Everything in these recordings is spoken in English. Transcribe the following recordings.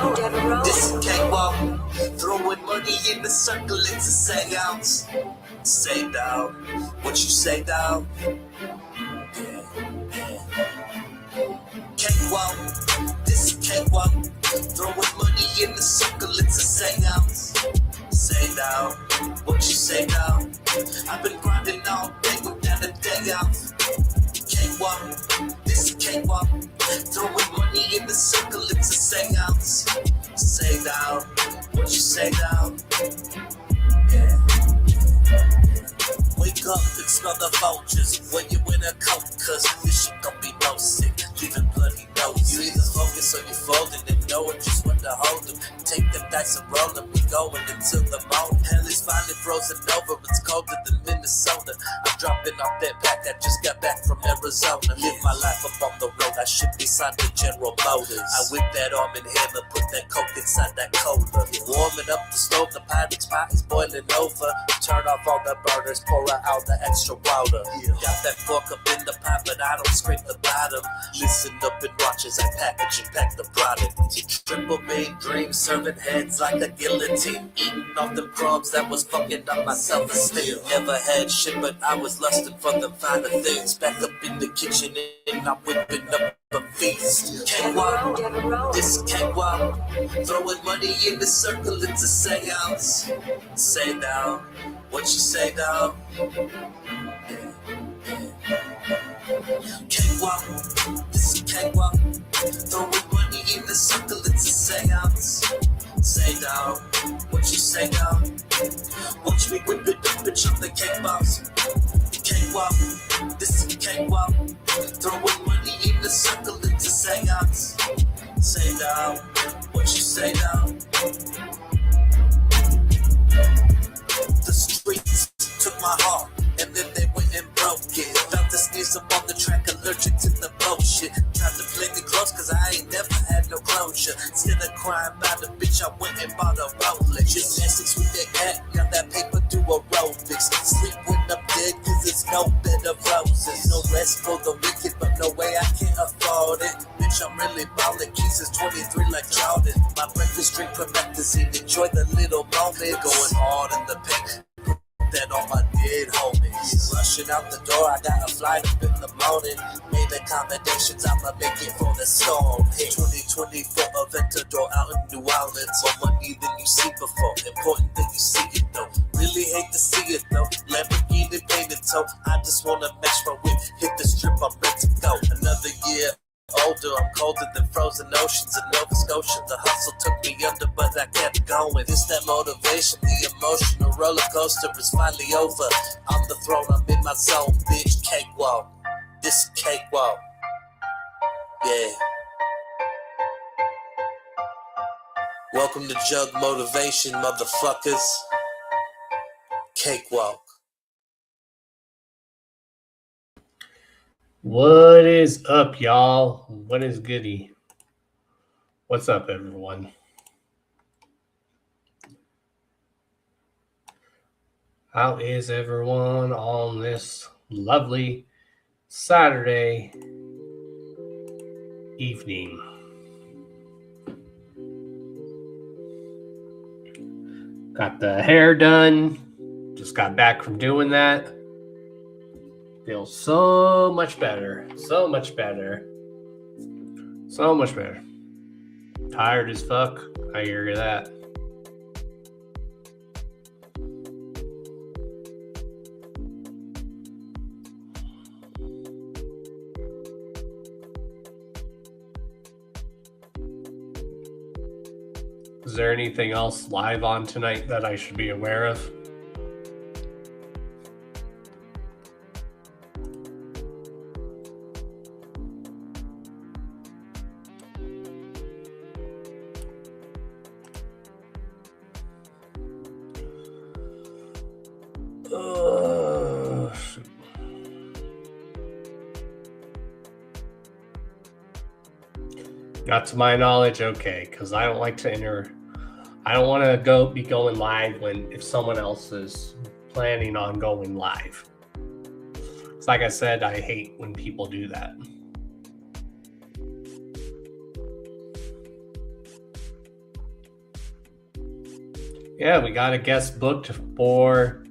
This is cakewalk. Throwing money in the circle, it's a seance. Say down, what you say down? Yeah. Cakewalk, this is cakewalk. Throwing money in the circle, it's a seance. Say down, what you say down? I've been grinding all day without a day off. Cakewalk, this is cakewalk. Throwing money in the circle, it's a seance. Say down, what you say down? Yeah. Wake up and smell the vultures when you in a coat, cause this shit gon' be no sick, leaving bloody nose. You either focus or you folding and knowing just when to hold them. Take the dice and roll them, we going until the morning. Hell is finally frozen over, it's colder than Minnesota. I'm dropping off that pack, I just got back from Arizona. Live my life up on the road, I should be signed to General Motors. I whip that arm and hammer, put that coke inside that cola. Warming up the stove, the pirate's pot is boiling over. Turn off all the burners, pour out the extra water. Got that fork up in the pot, but I don't scrape the bottom. Listen up and watch as I package and pack the product. Triple main dream, serving heads like a guillotine. Eating off the crumbs that was fucking up my self-esteem. Never had shit, but I was lusting for them finer things. Back up in the kitchen and I'm whipping up a feast. Cakewalk, this is cakewalk. Throwing money in the circle, it's a seance. Say down, what you say down? Cakewalk, this is cakewalk. Throwing money in the circle, it's a seance. Say down, what you say down? Watch me whip it up and chop the cake box. Cakewalk, this is cakewalk. Throwing money in the circle, it's a seance. Say down, what you say down? The streets took my heart, and then they went and broke it. Felt the sneeze up on the track, allergic to the bullshit. Tried to play me close, cause I ain't never had no closure. Instead of crying about a bitch, I went and bought a Rolex. Gymnastics with that cat, got that paper, do aerobics. Sleep when I'm dead, cause it's no bed of roses. No rest for the wicked, but no way I can't afford it. Bitch, I'm really ballin', keys is 23 like Jordan. My breakfast drink promethazine, enjoy the little moment. Going hard in the paint, that on my dead homies. Rushing out the door, I got a flight up in the morning. Made accommodations, I'ma make it for the storm. Hey, 2024 Aventador out in New Orleans. More money than you see before, important that you see it though. Really hate to see it though. Lamborghini painted toe, I just wanna match my whip. Hit the strip, I'm ready to go. Another year older, I'm colder than frozen oceans in Nova Scotia. The hustle took me under, but I kept going. It's that motivation, the emotional roller coaster is finally over. On the throne, I'm in my zone, bitch. Cakewalk, this is cakewalk. Yeah. Welcome to Jug Motivation, motherfuckers. Cakewalk. What is up, y'all? What is goody? What's up, everyone? How is everyone on this lovely Saturday evening? Got the hair done. Just got back from doing that. Feels so much better. So much better. So much better. Tired as fuck. I hear that. Is there anything else live on tonight that I should be aware of? Not to my knowledge, okay, because I don't like to I don't want to be going live if someone else is planning on going live. It's like I said, I hate when people do that. Yeah, we got a guest booked for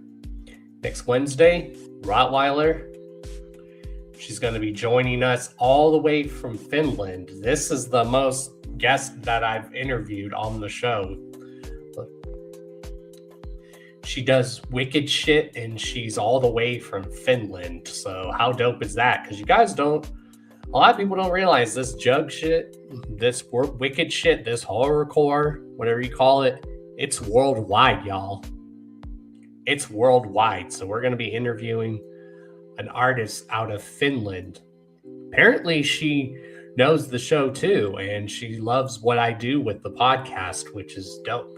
next Wednesday, Rottweiler. She's going to be joining us all the way from Finland. This is the most guest that I've interviewed on the show. She does wicked shit, and she's all the way from Finland. So how dope is that? Because you guys don't, a lot of people don't realize this jug shit, this wicked shit, this horrorcore, whatever you call it, it's worldwide, y'all. It's worldwide. So we're going to be interviewing an artist out of Finland. Apparently she knows the show too, and she loves what I do with the podcast, which is dope.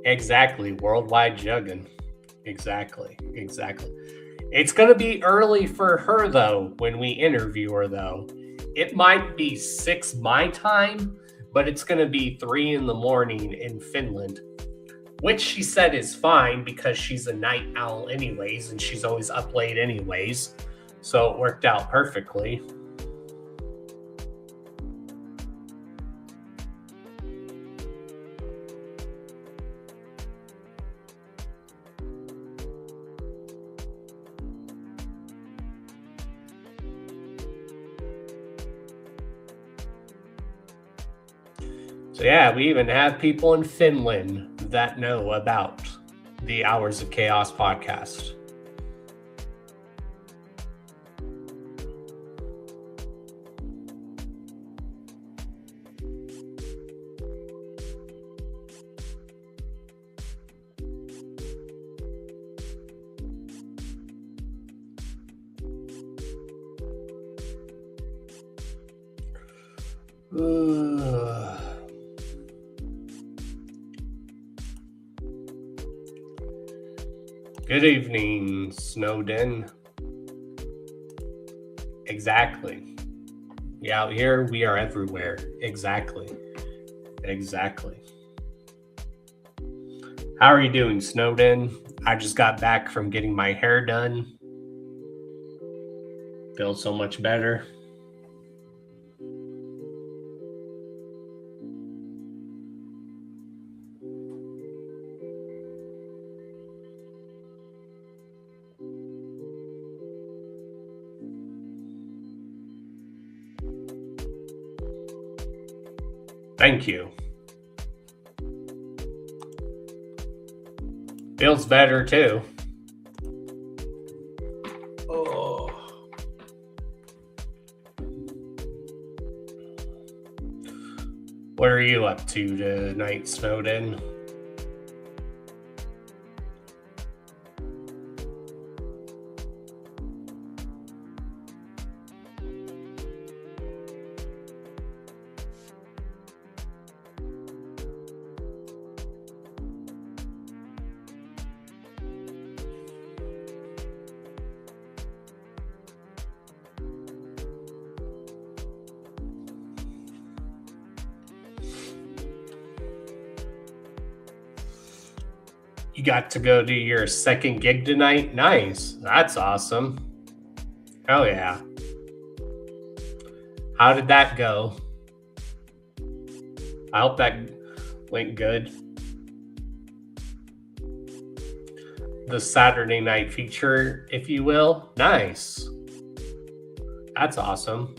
Exactly, worldwide jugging. Exactly. It's going to be early for her, though, when we interview her, though. It might be 6 my time, but it's going to be 3 in the morning in Finland, which she said is fine because she's a night owl anyways, and she's always up late anyways. So it worked out perfectly. So yeah, we even have people in Finland that know about the Hours of Chaos podcast. Good evening, Snowden. Exactly. Yeah, out here we are everywhere. Exactly. How are you doing, Snowden? I just got back from getting my hair done. Feel so much better. Thank you. Feels better too. Oh. What are you up to tonight, Snowden? You got to go to your second gig tonight? Nice. That's awesome. Hell yeah. How did that go? I hope that went good. The Saturday night feature, if you will. Nice. That's awesome.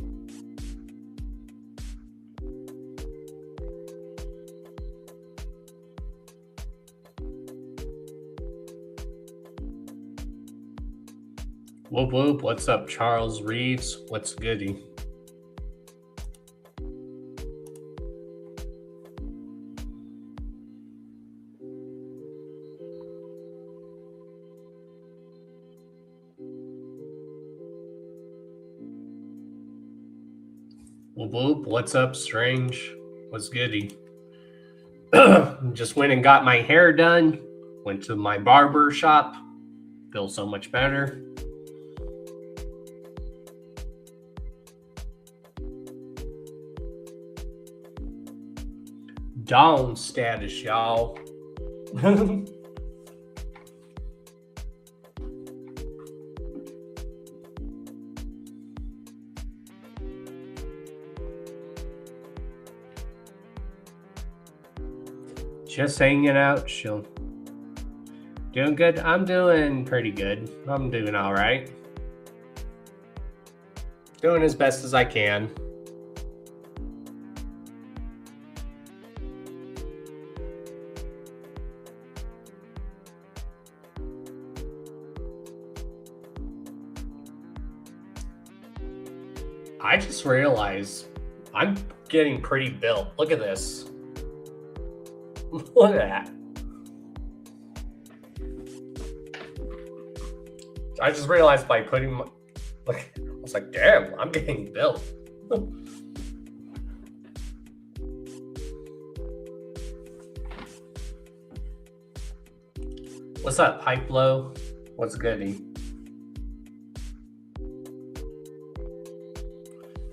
Whoop whoop, what's up, Charles Reeves? What's goody? Whoop whoop, what's up, Strange? What's goody? Just went and got my hair done. Went to my barber shop. Feel so much better. Down status, y'all. Just hanging out, chill. Doing good? I'm doing pretty good. I'm doing all right. Doing as best as I can. I just realized I'm getting pretty built. Look at this. Look at that. I just realized by putting my, like, I was like, damn, I'm getting built. What's up, Pipe Low? What's goody?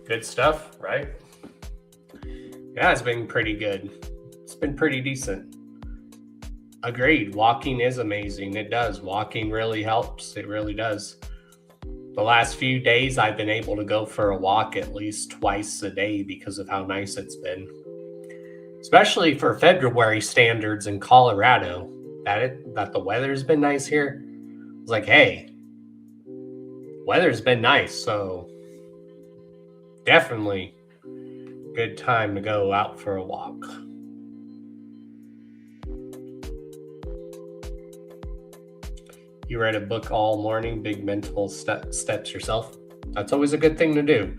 Good stuff, right? Yeah, it's been pretty good. It's been pretty decent. Agreed. Walking is amazing. It does. Walking really helps. It really does. The last few days, I've been able to go for a walk at least twice a day because of how nice it's been. Especially for February standards in Colorado. That the weather's been nice here. It's like, hey, weather's been nice, so definitely good time to go out for a walk. You read a book all morning, big mental steps yourself. That's always a good thing to do.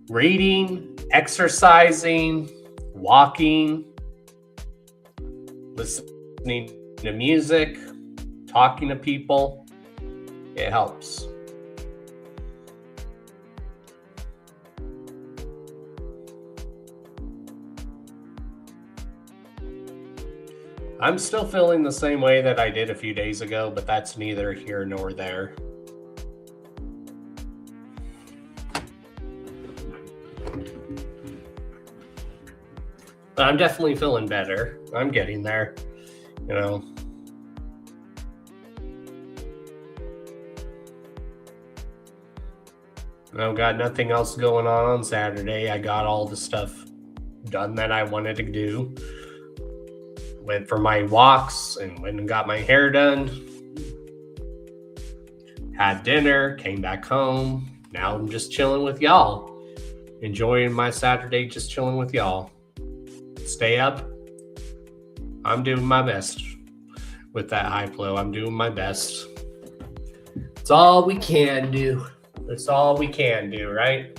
Reading, exercising, walking, listening to music, talking to people, it helps. I'm still feeling the same way that I did a few days ago, but that's neither here nor there. But I'm definitely feeling better. I'm getting there, you know. I've got nothing else going on Saturday. I got all the stuff done that I wanted to do. Went for my walks and went and got my hair done. Had dinner, came back home. Now I'm just chilling with y'all. Enjoying my Saturday, just chilling with y'all. Stay up. I'm doing my best with that high flow. I'm doing my best. It's all we can do. It's all we can do, right?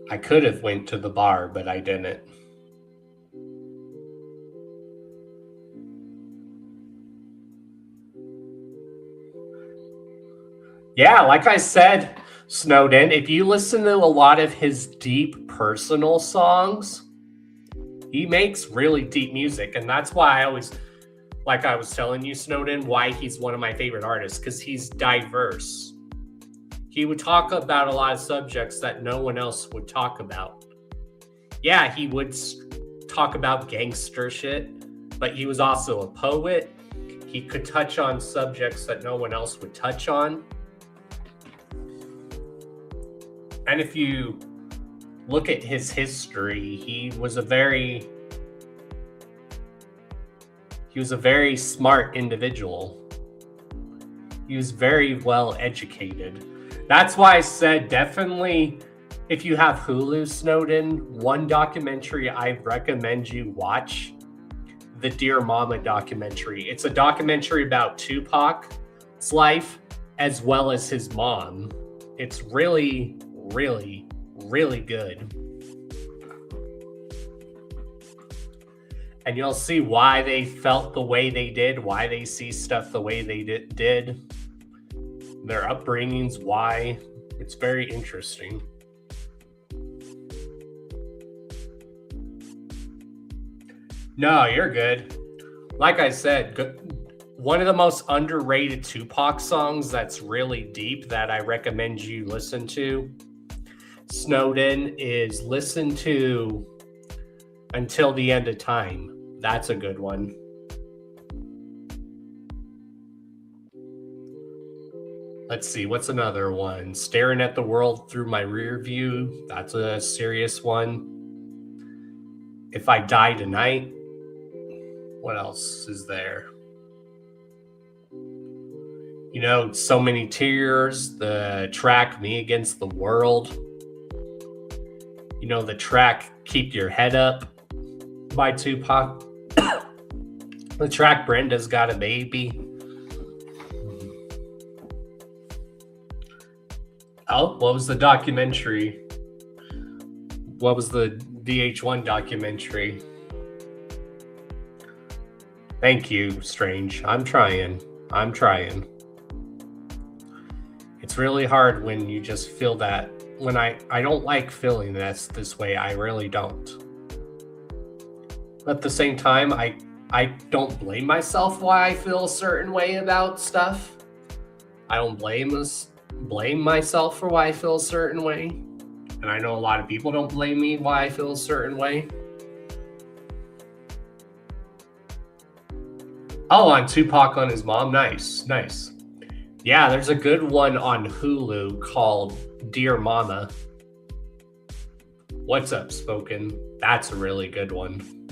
I could have went to the bar, but I didn't. Yeah, like I said, Snowden, if you listen to a lot of his deep personal songs, he makes really deep music. And that's why I always, like I was telling you, Snowden, why he's one of my favorite artists, because he's diverse. He would talk about a lot of subjects that no one else would talk about. Yeah, he would talk about gangster shit, but he was also a poet. He could touch on subjects that no one else would touch on. And if you look at his history, he was a very smart individual. He was very well educated. That's why I said definitely, if you have Hulu, Snowden, one documentary I recommend you watch, the Dear Mama documentary. It's a documentary about Tupac's life as well as his mom. It's really, really, really good. And you'll see why they felt the way they did, why they see stuff the way they did. Their upbringings, why. It's very interesting. No, you're good. Like I said, one of the most underrated Tupac songs that's really deep that I recommend you listen to, Snowden, is listen to Until the End of Time. That's a good one. Let's see, what's another one? Staring at the world through my rear view. That's a serious one. If I Die Tonight. What else is there? You know, So Many Tears, the track Me Against the World. You know, the track Keep Your Head Up by Tupac. The track Brenda's Got a Baby. Oh, what was the documentary? What was the VH1 documentary? Thank you, Strange. I'm trying. It's really hard when you just feel that. When I don't like feeling this way. I really don't. But at the same time, I don't blame myself why I feel a certain way about stuff. I don't blame myself for why I feel a certain way. And I know a lot of people don't blame me why I feel a certain way. Oh, on Tupac on his mom. Nice. Yeah, there's a good one on Hulu called Dear Mama. What's Up, Spoken? That's a really good one.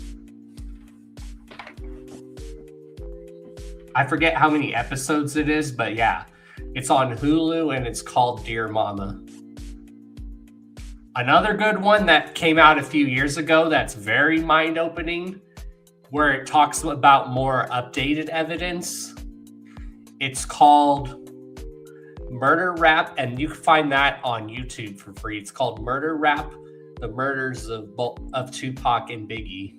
I forget how many episodes it is, but yeah, it's on Hulu and it's called Dear Mama. Another good one that came out a few years ago that's very mind-opening, where it talks about more updated evidence. It's called Murder Rap, and you can find that on YouTube for free. It's called Murder Rap, the murders of Tupac and Biggie.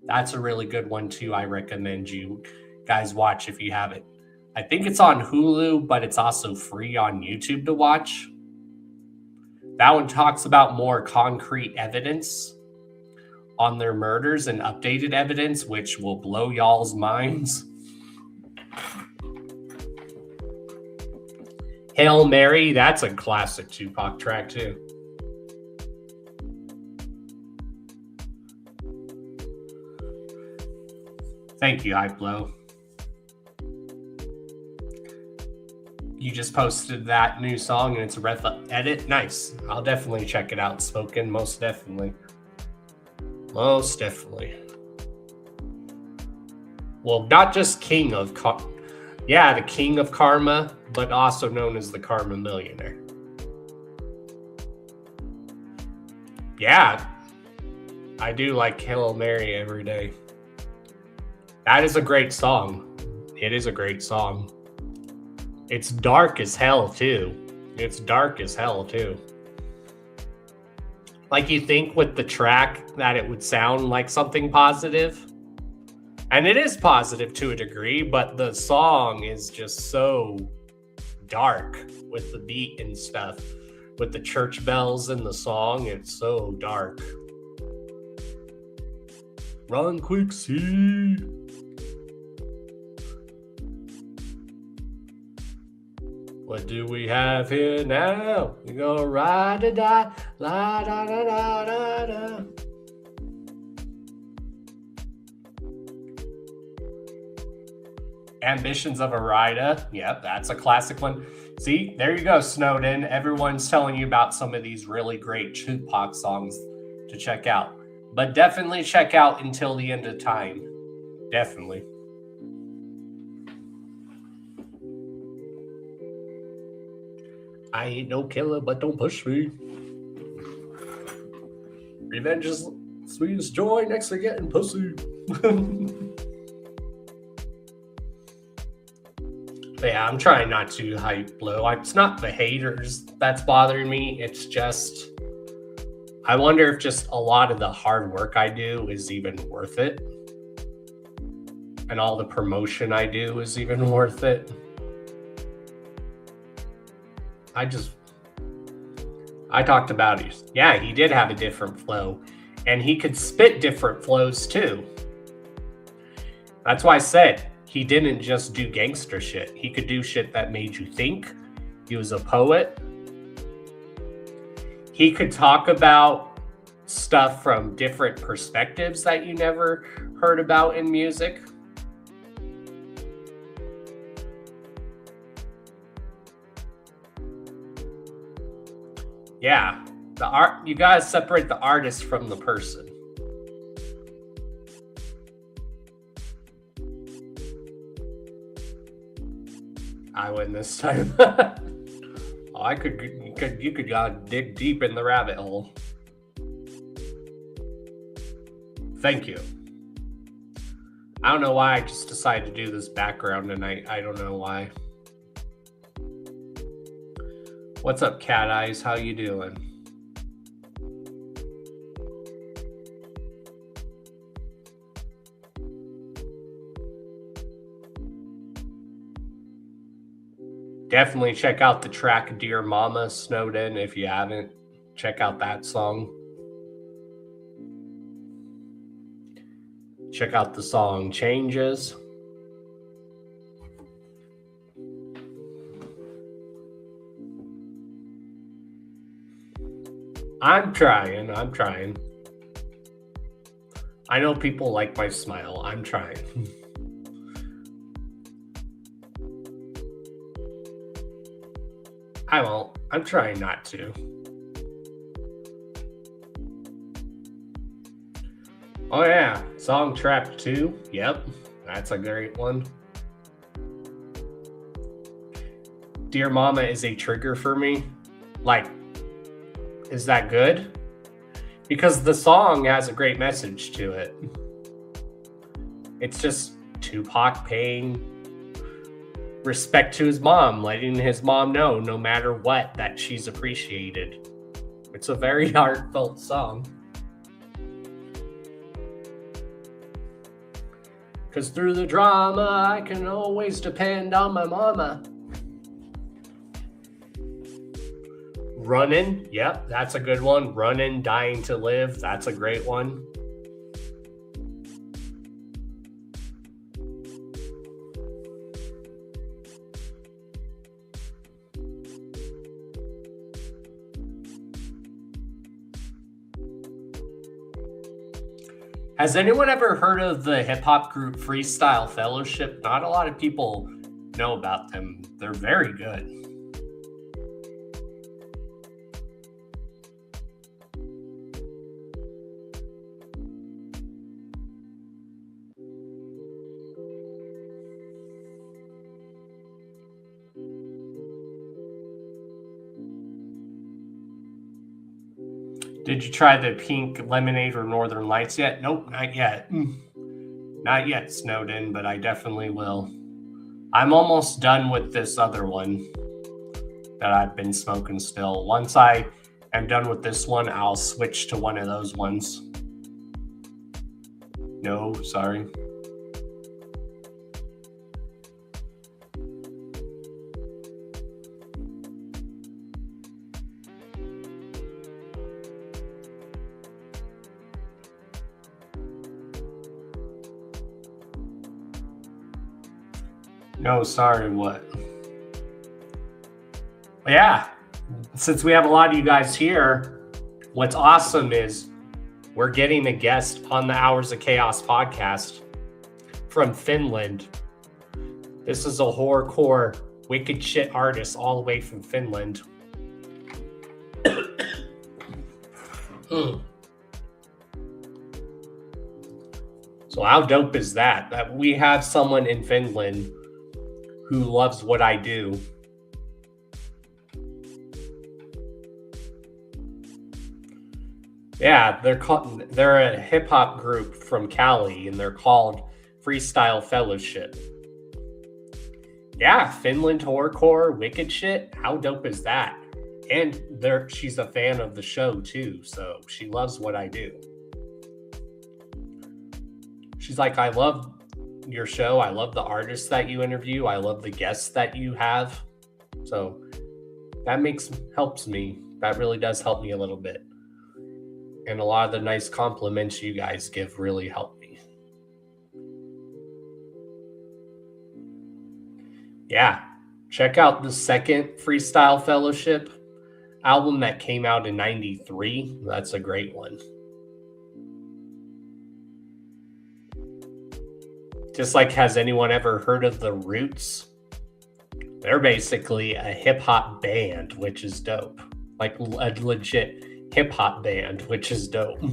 That's a really good one too. I recommend you guys watch if you haven't. I think it's on Hulu, but it's also free on YouTube to watch. That one talks about more concrete evidence on their murders and updated evidence, which will blow y'all's minds. Hail Mary, that's a classic Tupac track too. Thank you, Hypeblow. You just posted that new song and it's a ref edit. Nice. I'll definitely check it out. Spoken, most definitely. Most definitely. Well, not just King of the King of Karma, but also known as the Karma Millionaire. Yeah, I do like Hail Mary every day. That is a great song. It is a great song. It's dark as hell, too. Like, you think with the track that it would sound like something positive. And it is positive to a degree, but the song is just so dark with the beat and stuff. With the church bells in the song, it's so dark. Run quick, see. What do we have here now? We go ride or die, la da da da da da. Ambitions of a Rider. Yep, that's a classic one. See, there you go, Snowden. Everyone's telling you about some of these really great Tupac songs to check out. But definitely check out Until the End of Time. Definitely. I ain't no killer, but don't push me. Revenge is sweet as joy next to getting pussy. But yeah, I'm trying not to hype low. It's not the haters that's bothering me. It's just, I wonder if just a lot of the hard work I do is even worth it. And all the promotion I do is even worth it. I talked about it. Yeah, he did have a different flow. And he could spit different flows too. That's why I said he didn't just do gangster shit. He could do shit that made you think. He was a poet. He could talk about stuff from different perspectives that you never heard about in music. Yeah, the art. You gotta separate the artist from the person. I win this time. Oh, you could dig deep in the rabbit hole. Thank you. I don't know why I just decided to do this background tonight. I don't know why. What's up, Cat Eyes? How you doing? Definitely check out the track Dear Mama, Snowed In, if you haven't. Check out that song. Check out the song Changes. I'm trying. I know people like my smile. I'm trying. I won't. I'm trying not to. Oh yeah, Song Trap 2. Yep, that's a great one. Dear Mama is a trigger for me. Like, is that good? Because the song has a great message to it. It's just Tupac paying respect to his mom, letting his mom know no matter what that she's appreciated. It's a very heartfelt song. Because through the drama, I can always depend on my mama. Runnin', yep, that's a good one. Runnin', Dying to Live, that's a great one. Has anyone ever heard of the hip-hop group Freestyle Fellowship? Not a lot of people know about them. They're very good. Did you try the pink lemonade or Northern Lights yet? Nope, not yet. Not yet, Snowden, but I definitely will. I'm almost done with this other one that I've been smoking still. Once I am done with this one, I'll switch to one of those ones. No, sorry. No, sorry, what? Yeah, since we have a lot of you guys here, what's awesome is we're getting a guest on the Hours of Chaos podcast from Finland. This is a horrorcore wicked shit artist all the way from Finland. So how dope is that? That we have someone in Finland who loves what I do. Yeah, they're a hip hop group from Cali, and they're called Freestyle Fellowship. Yeah, Finland horrorcore, wicked shit. How dope is that? And she's a fan of the show too, so she loves what I do. She's like, I love your show. I love the artists that you interview. I love the guests that you have. So that helps me. That really does help me a little bit. And a lot of the nice compliments you guys give really help me. Yeah, check out the second Freestyle Fellowship album that came out in '93. That's a great one. Just like, has anyone ever heard of The Roots? They're basically a hip-hop band, which is dope. like a legit hip hop band, which is dope.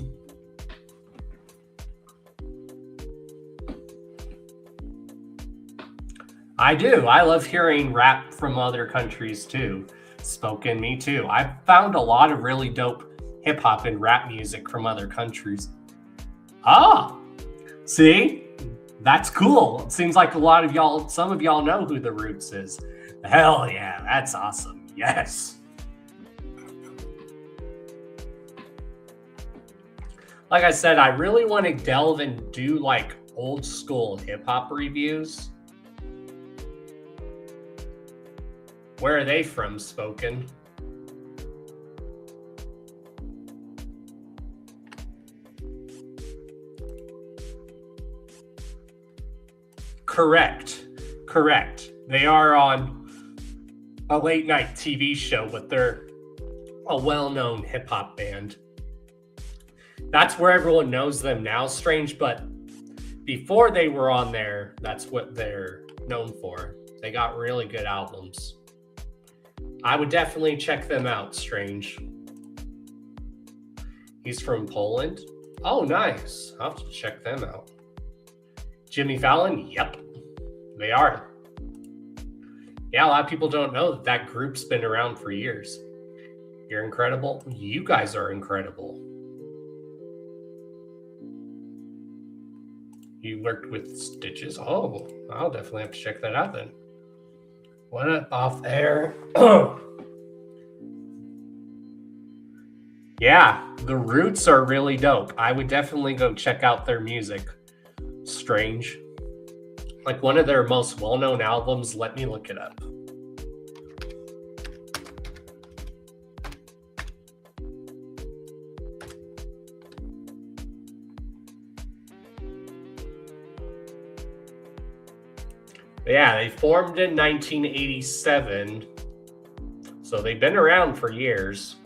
I do. I love hearing rap from other countries too. Spoken, me too. I've found a lot of really dope hip hop and rap music from other countries. Ah, see? That's cool. It seems like some of y'all know who The Roots is. Hell yeah, that's awesome. Yes. Like I said, I really want to delve and do like old school hip hop reviews. Where are they from, Spoken? Correct. They are on a late night TV show, but they're a well-known hip hop band. That's where everyone knows them now, Strange, but before they were on there, that's what they're known for. They got really good albums. I would definitely check them out, Strange. He's from Poland? Oh, nice. I'll have to check them out. Jimmy Fallon? Yep, they are. Yeah, a lot of people don't know that group's been around for years. You're incredible. You guys are incredible. You worked with Stitches. Oh, I'll definitely have to check that out then. What up, off air? Yeah, The Roots are really dope. I would definitely go check out their music. Strange. Like one of their most well-known albums. Let me look it up. Yeah, they formed in 1987, so they've been around for years.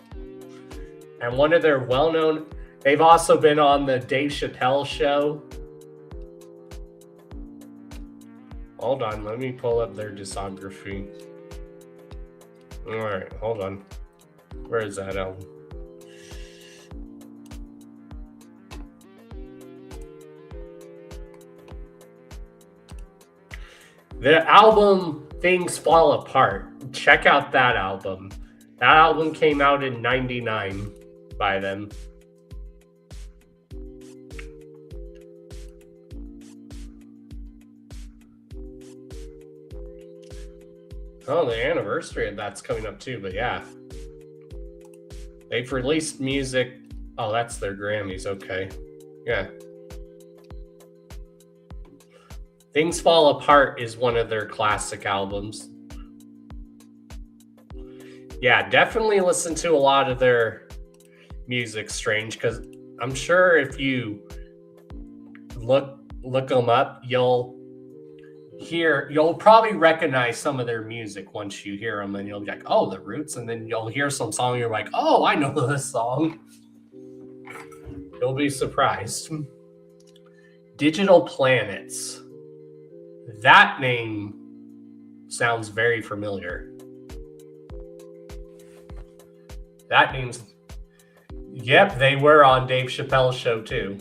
And one of their well-known, they've also been on the Dave Chappelle show. Hold on, let me pull up their discography. All right, hold on. Where is that album? The album Things Fall Apart. Check out that album. That album came out in 99 by them. Oh, the anniversary of that's coming up too, but yeah. They've released music. Oh, that's their Grammys. Okay. Yeah. Things Fall Apart is one of their classic albums. Yeah, definitely listen to a lot of their music, Strange, because I'm sure if you look them up, you'll probably recognize some of their music once you hear them, and you'll be like, oh, The Roots, and then you'll hear some song, and you're like, oh, I know this song. You'll be surprised. Digital Planets. That name sounds very familiar. That name's... Yep, they were on Dave Chappelle's show too.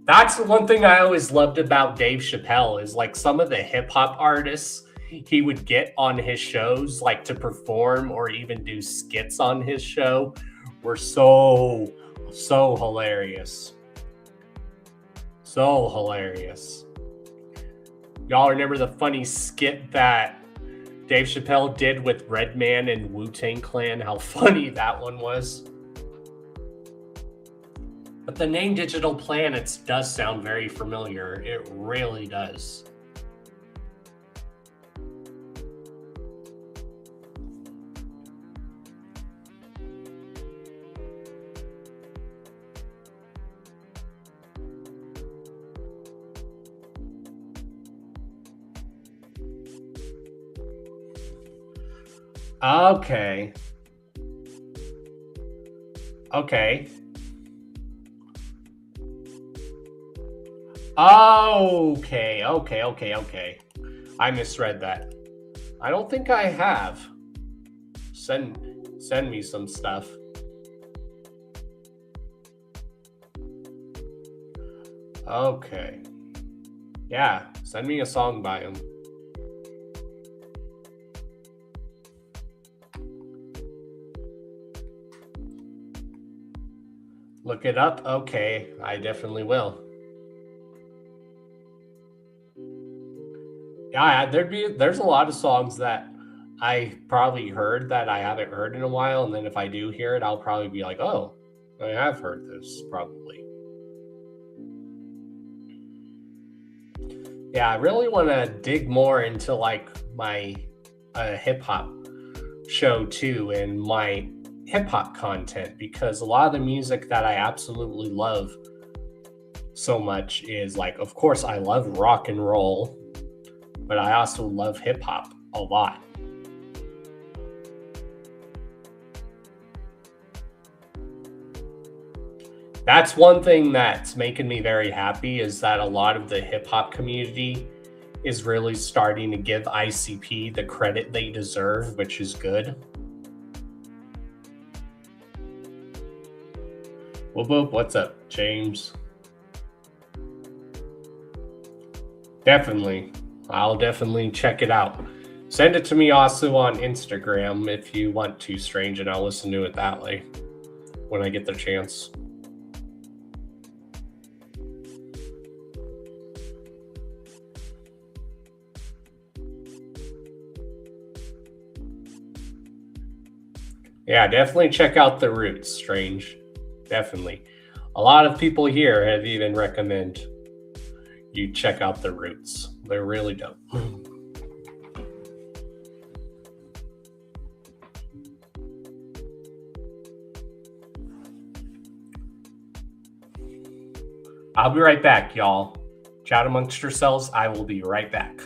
That's the one thing I always loved about Dave Chappelle is like some of the hip hop artists he would get on his shows, like to perform or even do skits on his show, were so hilarious. So hilarious. Y'all remember the funny skit that Dave Chappelle did with Redman and Wu-Tang Clan? How funny that one was. But the name Digital Planets does sound very familiar. It really does. Okay. Okay. Okay. I misread that. I don't think I have. Send me some stuff. Okay. Yeah, send me a song by him. Look it up? Okay, I definitely will. Yeah, there's a lot of songs that I probably heard that I haven't heard in a while, and then if I do hear it, I'll probably be like, oh, I have heard this, probably. Yeah, I really want to dig more into like my hip hop show too, and my hip hop content, because a lot of the music that I absolutely love so much is like, of course, I love rock and roll, but I also love hip hop a lot. That's one thing that's making me very happy, is that a lot of the hip hop community is really starting to give ICP the credit they deserve, which is good. Whoop whoop, what's up, James? Definitely. I'll definitely check it out. Send it to me also on Instagram if you want to, Strange, and I'll listen to it that way when I get the chance. Yeah, definitely check out The Roots, Strange. Definitely. A lot of people here have even recommended you check out The Roots. They're really dope. I'll be right back, y'all. Chat amongst yourselves. I will be right back.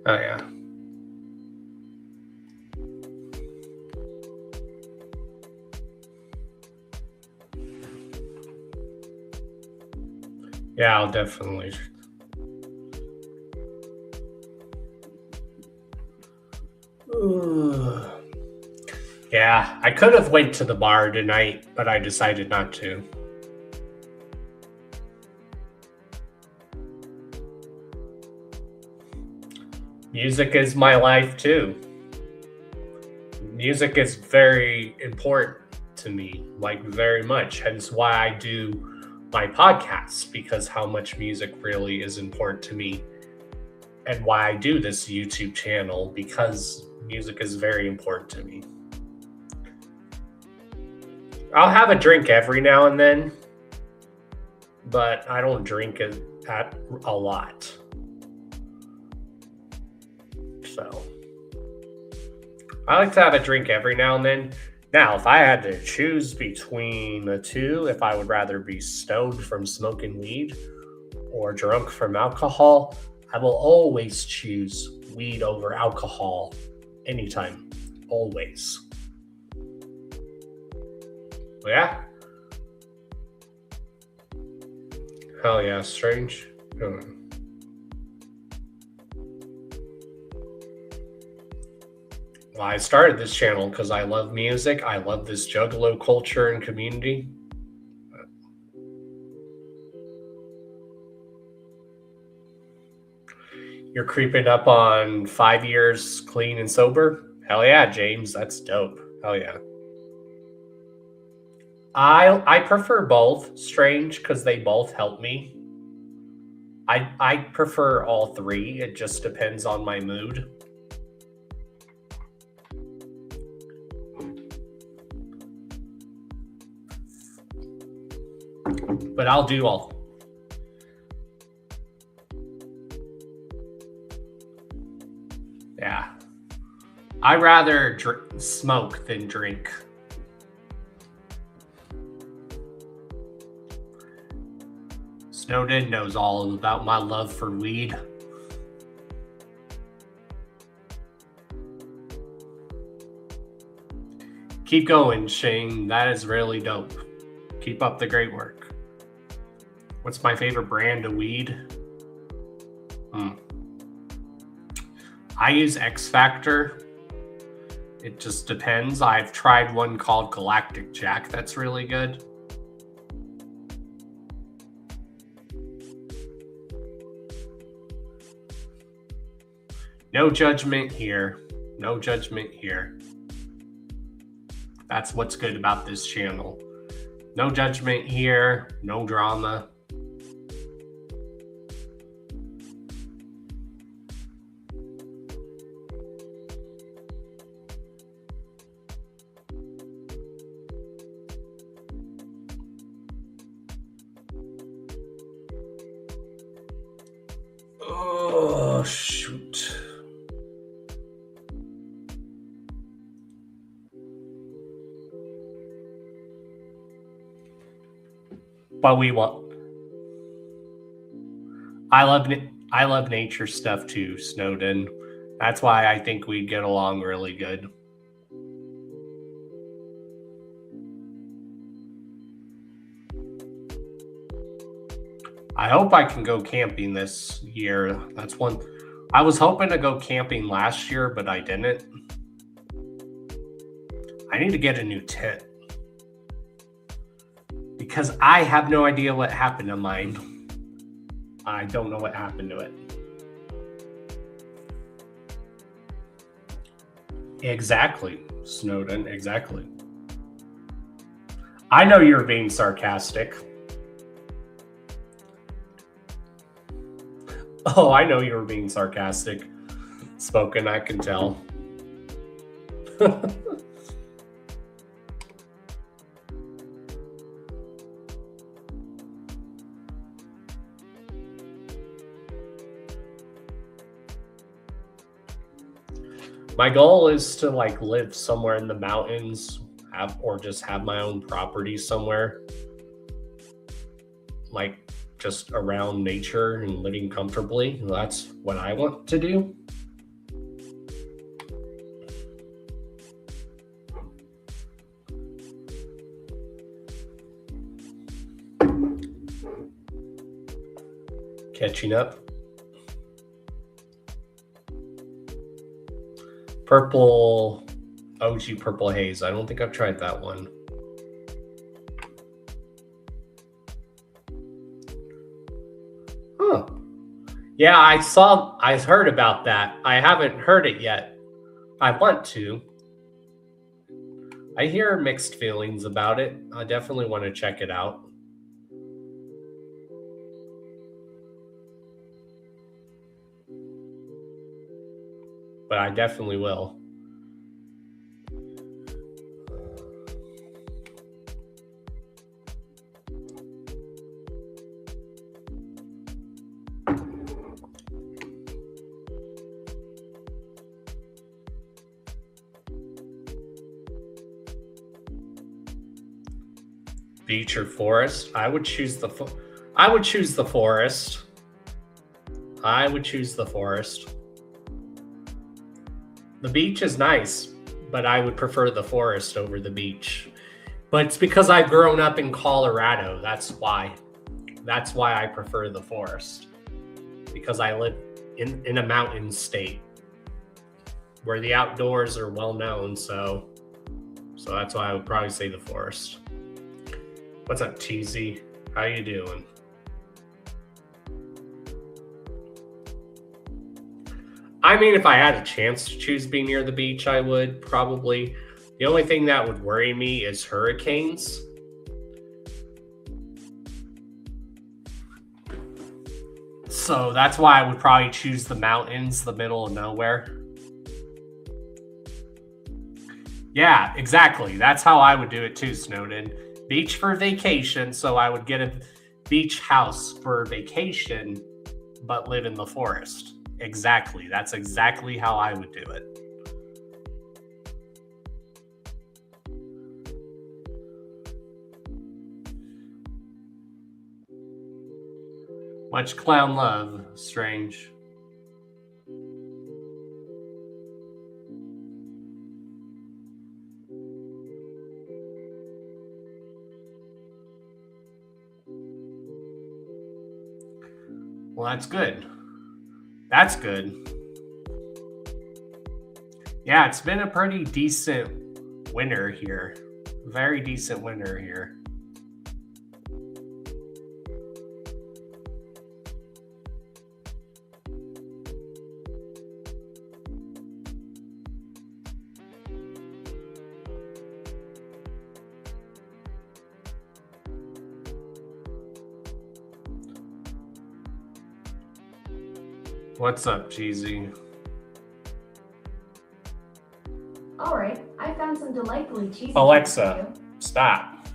Oh, yeah. Yeah, I'll definitely. Yeah, I could have went to the bar tonight, but I decided not to. Music is my life too. Music is very important to me, like very much. Hence why I do my podcast, because how much music really is important to me, and why I do this YouTube channel, because music is very important to me. I'll have a drink every now and then, but I don't drink it a lot. So I like to have a drink every now and then. Now, if I had to choose between the two, if I would rather be stoned from smoking weed or drunk from alcohol, I will always choose weed over alcohol anytime. Always. Yeah. Hell yeah, strange. Well, I started this channel because I love music. I love this juggalo culture and community. You're creeping up on 5 years clean and sober? Hell yeah, James. That's dope. Hell yeah. I prefer both, strange, because they both help me. I prefer all three. It just depends on my mood. But I'll do all. Yeah. I rather smoke than drink. Snowden knows all about my love for weed. Keep going, Shane. That is really dope. Keep up the great work. What's my favorite brand of weed? I use X Factor. It just depends. I've tried one called Galactic Jack that's really good. No judgment here. No judgment here. That's what's good about this channel. No judgment here. No drama. Oh, shoot. But we want. I love nature stuff too, Snowden. That's why I think we'd get along really good. I hope I can go camping this year. That's one. I was hoping to go camping last year, but I didn't. I need to get a new tent. Because I have no idea what happened to mine. I don't know what happened to it. Exactly, Snowden, exactly. I know you're being sarcastic. Oh, I know you were being sarcastic. Spoken, I can tell. My goal is to live somewhere in the mountains, or just have my own property somewhere, just around nature and living comfortably. That's what I want to do. Catching up. Purple, OG Purple Haze. I don't think I've tried that one. Huh. Yeah, I heard about that. I haven't heard it yet. I want to. I hear mixed feelings about it. I definitely want to check it out. But I definitely will. Beach or forest? I would choose the forest. I would choose the forest. The beach is nice, but I would prefer the forest over the beach. But it's because I've grown up in Colorado. That's why. That's why I prefer the forest. Because I live in a mountain state where the outdoors are well known. So that's why I would probably say the forest. What's up, Cheesy? How you doing? I mean, if I had a chance to choose being near the beach, I would probably. The only thing that would worry me is hurricanes. So that's why I would probably choose the mountains, the middle of nowhere. Yeah, exactly. That's how I would do it too, Snowden. Beach for vacation, so I would get a beach house for vacation, but live in the forest. Exactly. That's exactly how I would do it. Much clown love, Strange. Well, that's good. That's good. Yeah, it's been a pretty decent winter here. Very decent winter here. What's up, Cheesy? All right, I found some delightfully cheesy. Alexa, stop.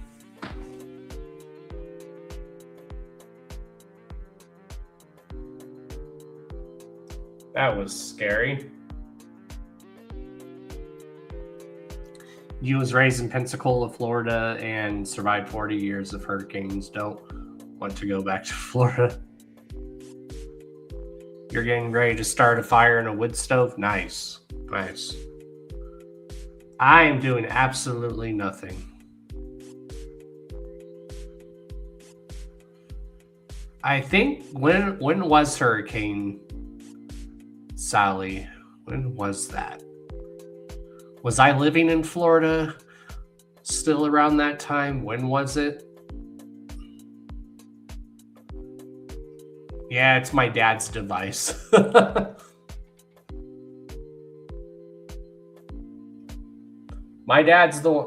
That was scary. You was raised in Pensacola, Florida, and survived 40 years of hurricanes. Don't want to go back to Florida. You're getting ready to start a fire in a wood stove? Nice. Nice. I am doing absolutely nothing. I think when was Hurricane Sally? When was that? Was I living in Florida still around that time? When was it? Yeah, it's my dad's device. My dad's the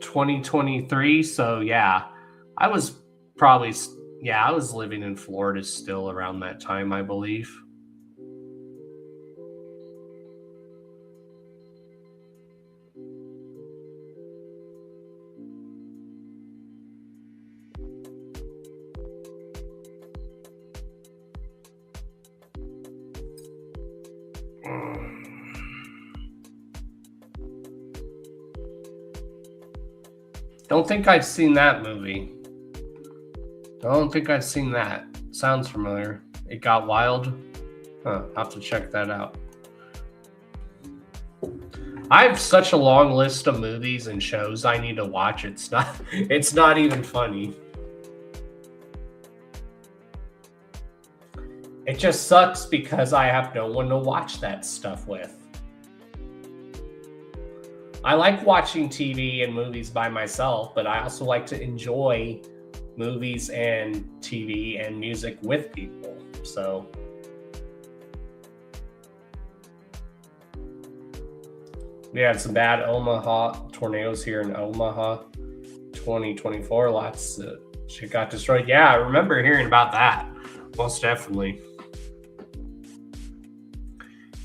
2023, so yeah. I was living in Florida still around that time, I believe. Don't think I've seen that movie. Don't think I've seen that. Sounds familiar. It Got Wild? Huh, I'll have to check that out. I have such a long list of movies and shows I need to watch. It's not even funny. It just sucks because I have no one to watch that stuff with. I like watching TV and movies by myself, but I also like to enjoy movies and TV and music with people. So We had some bad Omaha tornadoes here in Omaha, 2024. Lots of shit got destroyed. Yeah, I remember hearing about that. Most definitely.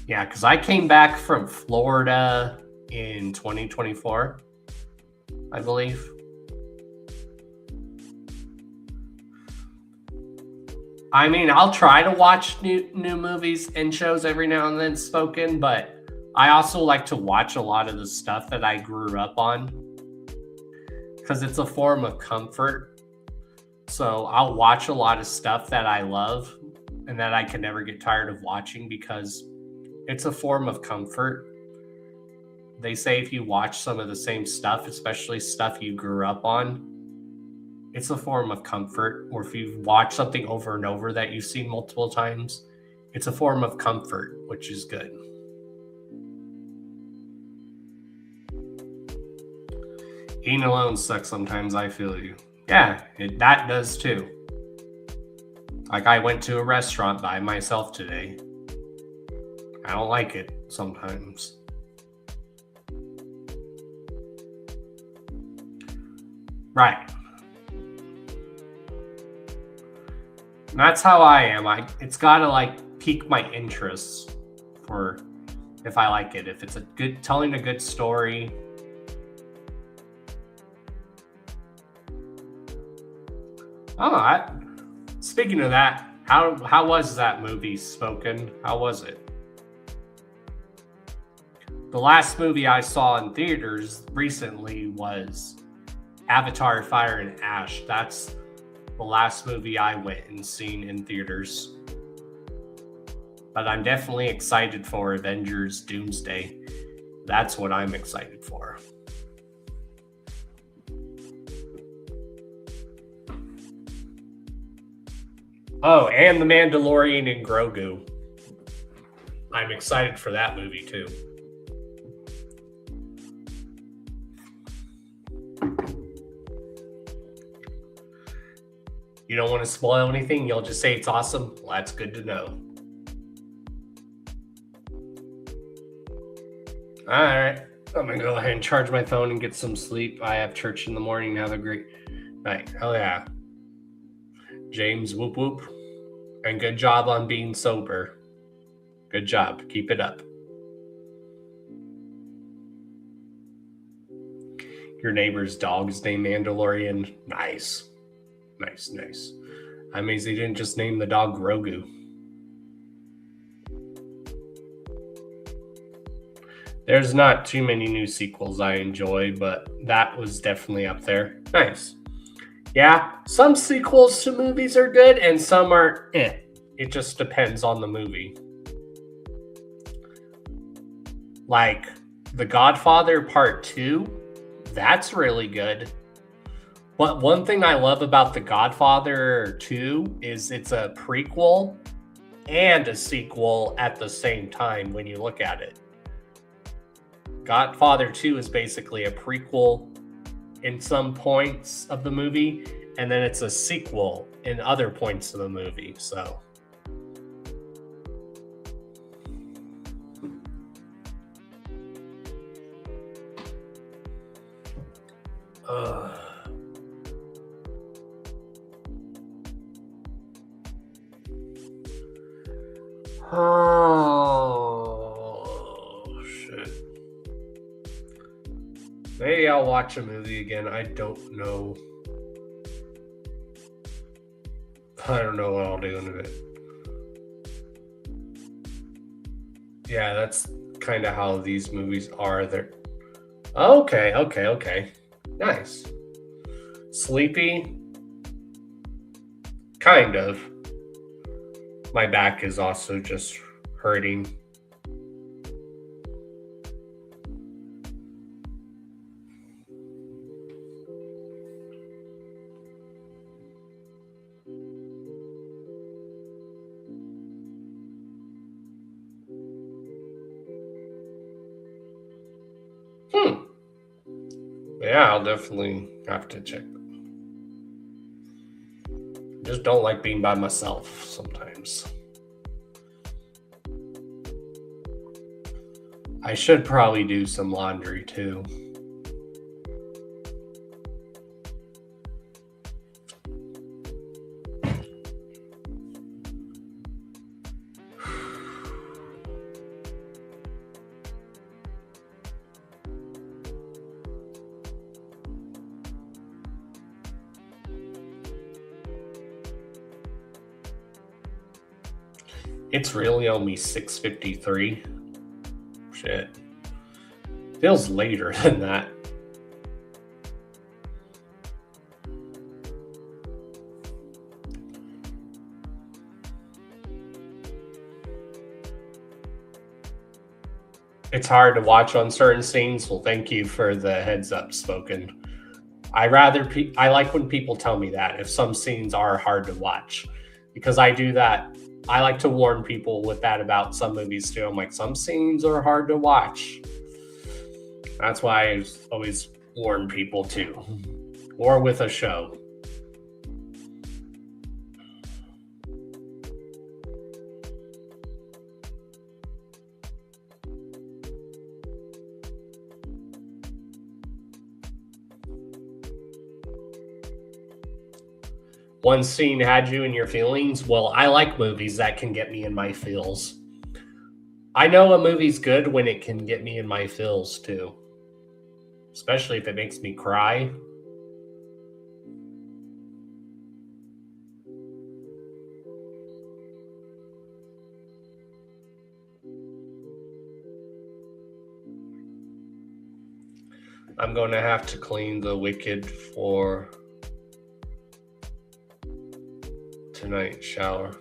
Yeah, because I came back from Florida in 2024, I believe. I mean, I'll try to watch new movies and shows every now and then spoken, but I also like to watch a lot of the stuff that I grew up on because it's a form of comfort. So I'll watch a lot of stuff that I love and that I can never get tired of watching because it's a form of comfort. They say if you watch some of the same stuff, especially stuff you grew up on, it's a form of comfort. Or if you watch something over and over that you've seen multiple times, it's a form of comfort, which is good. Eating alone sucks sometimes, I feel you. Yeah, that does too. Like I went to a restaurant by myself today. I don't like it sometimes. Right. And that's how I am. It's gotta like pique my interests for if I like it. If it's a good telling a good story. Oh, speaking of that, how was that movie spoken? How was it? The last movie I saw in theaters recently was Avatar: Fire and Ash. That's the last movie I went and seen in theaters. But I'm definitely excited for Avengers Doomsday. That's what I'm excited for. Oh, and The Mandalorian and Grogu. I'm excited for that movie too. You don't want to spoil anything? You'll just say it's awesome? Well, that's good to know. All right. I'm going to go ahead and charge my phone and get some sleep. I have church in the morning. Have a great night. Hell yeah. James, whoop whoop. And good job on being sober. Good job. Keep it up. Your neighbor's dog's named Mandalorian. Nice. Nice. I mean, he didn't just name the dog Grogu. There's not too many new sequels I enjoy, but that was definitely up there. Nice. Yeah, some sequels to movies are good and some are eh. It just depends on the movie. Like The Godfather Part 2, that's really good. But one thing I love about The Godfather 2 is it's a prequel and a sequel at the same time when you look at it. Godfather 2 is basically a prequel in some points of the movie, and then it's a sequel in other points of the movie. So oh shit. Maybe I'll watch a movie again. I don't know. I don't know what I'll do in it. Yeah, that's kind of how these movies are. They're okay. Nice. Sleepy? Kind of. My back is also just hurting. Yeah, I'll definitely have to check. Just don't like being by myself sometimes. I should probably do some laundry too. It's really only 6:53. Shit. Feels later than that. It's hard to watch on certain scenes. Well, thank you for the heads up spoken. I like when people tell me that if some scenes are hard to watch, because I do that. I like to warn people with that about some movies too. I'm like, some scenes are hard to watch. That's why I always warn people too, or with a show. One scene had you in your feelings. Well, I like movies that can get me in my feels. I know a movie's good when it can get me in my feels too, especially if it makes me cry. I'm going to have to clean the Wicked for tonight shower.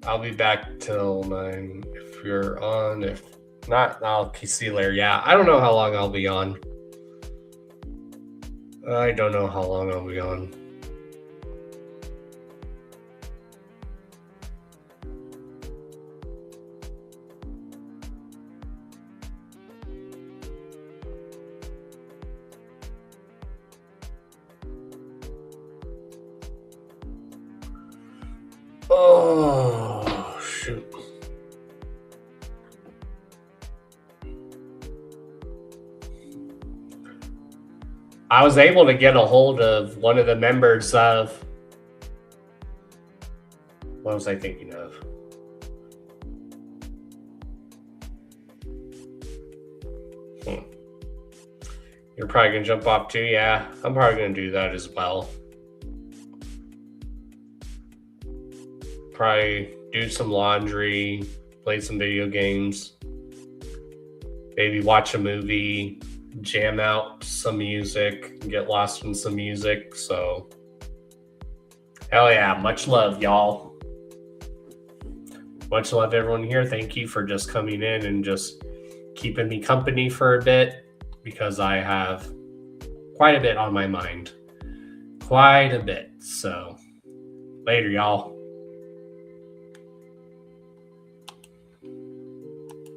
I'll be back till 9 if you're on. If not, I'll see you later. Yeah, I don't know how long I'll be on. I don't know how long I'll be on. Oh, shoot. I was able to get a hold of one of the members of... What was I thinking of? You're probably going to jump off too? Yeah, I'm probably going to do that as well. Probably do some laundry, play some video games, maybe watch a movie, jam out some music, get lost in some music. So, hell yeah, much love, y'all. Much love, everyone here. Thank you for just coming in and just keeping me company for a bit, because I have quite a bit on my mind. Quite a bit. So, later, y'all.